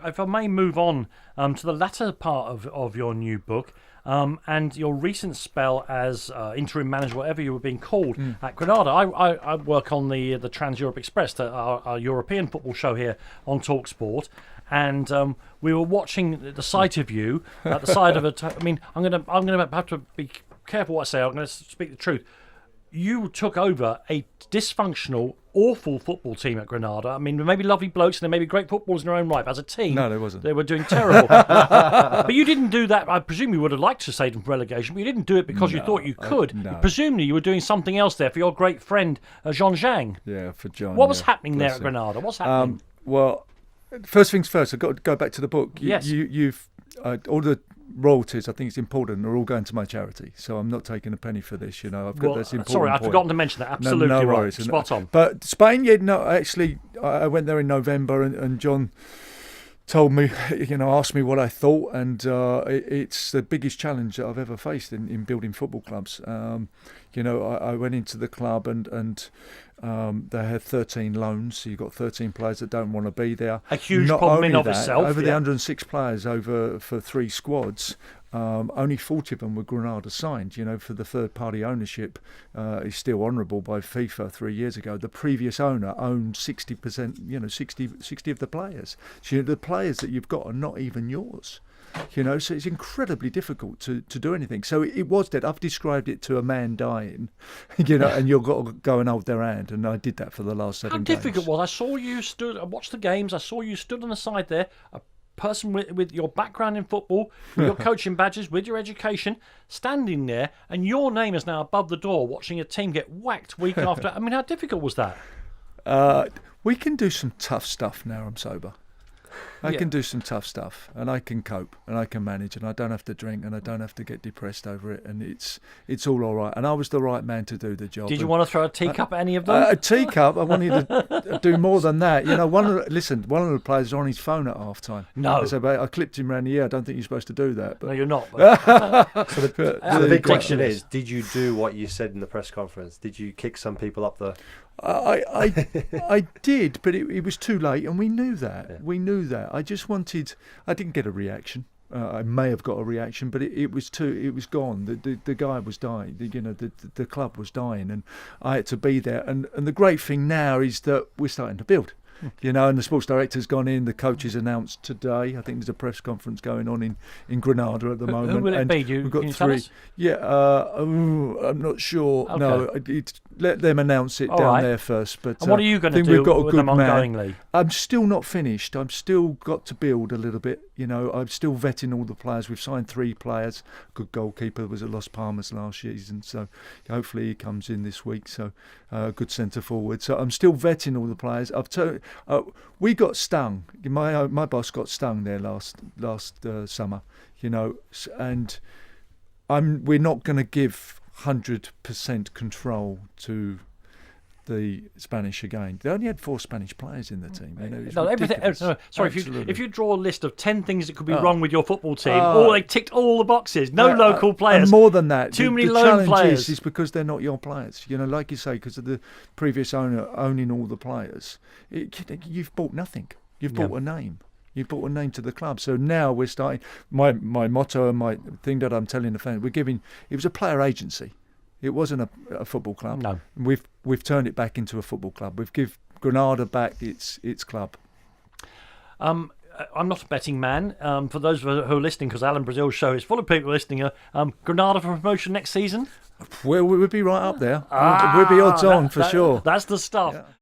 if I may move on to the latter part of your new book, and your recent spell as interim manager, whatever you were being called, at Granada. I work on the Trans-Europe Express, our European football show here on TalkSport, and we were watching the sight of you at the side of a. I mean, I'm gonna have to be careful what I say. I'm going to speak the truth. You took over a dysfunctional, awful football team at Granada. I mean, there may be lovely blokes and there may be great footballers in their own right, but as a team, no, there wasn't. They were doing terrible. But you didn't do that. I presume you would have liked to save them from relegation, but you didn't do it because you thought you could. No. Presumably, you were doing something else there for your great friend, Jean Zhang. Yeah, for John. What was happening there at Granada? What's happening? Well, first things first, I've got to go back to the book. Yes. You've all the royalties, I think it's important, are all going to my charity. So I'm not taking a penny for this, I've got this important sorry, I've point. forgotten to mention that. Absolutely no right. worries. Spot on. But Spain, actually, I went there in November and John told me, asked me what I thought, and it's the biggest challenge that I've ever faced in building football clubs. I went into the club and they had 13 loans, so you've got 13 players that don't want to be there. A huge problem in of itself. Over the 106 players for 3 squads, only 40 of them were Granada signed. For the third-party ownership is still honourable by FIFA 3 years ago. The previous owner owned 60%, 60 of the players. So the players that you've got are not even yours. So it's incredibly difficult to do anything. So it was dead. I've described it to a man dying, and you've got to go and hold their hand. And I did that for the last 7 games. How difficult was it? I saw you I watched the games. I saw you stood on the side there, a person with your background in football, with your coaching badges, with your education, standing there, and your name is now above the door, watching a team get whacked week after. I mean, how difficult was that? We can do some tough stuff now I'm sober. I can do some tough stuff, and I can cope, and I can manage, and I don't have to drink, and I don't have to get depressed over it, and it's all right. And I was the right man to do the job. Did you want to throw a teacup at any of them? A teacup? I wanted to do more than that. One of the players was on his phone at half time. No. I clipped him around the ear. I don't think you're supposed to do that. But. No, you're not. So the big question is, did you do what you said in the press conference? Did you kick some people up the... I did, but it was too late, and we knew that. Yeah. We knew that. I didn't get a reaction. I may have got a reaction, but it was gone. The guy was dying. The club was dying, and I had to be there. And the great thing now is that we're starting to build. And the sports director's gone in. The coach is announced today. I think there's a press conference going on in Granada at the moment. Who will it be? We've got can you 3. tell us? Yeah, I'm not sure. Okay. No, let them announce it down there first. But and what are you going to do we've got a with good them man. ongoingly? I'm still not finished. I've still got to build a little bit. I'm still vetting all the players. We've signed 3 players. Good goalkeeper was at Las Palmas last season, so hopefully he comes in this week. So good centre forward. So I'm still vetting all the players. We got stung. My boss got stung there last summer. And we're not going to give 100% control to the Spanish again. They only had 4 Spanish players in the team. If you draw a list of 10 things that could be wrong with your football team, they ticked all the boxes. No local players. And more than that, too many the lone challenge players. is because they're not your players. Like you say, because of the previous owner owning all the players, you've bought nothing. You've bought a name. You brought a name to the club. So now we're starting. My motto and my thing that I'm telling the fans, it was a player agency. It wasn't a football club. No. We've turned it back into a football club. We've give Granada back its club. I'm not a betting man. For those who are listening, because Alan Brazil's show is full of people listening, Granada for promotion next season? Well, we'll be right up there. We'll be odds on for sure. That's the stuff. Yeah.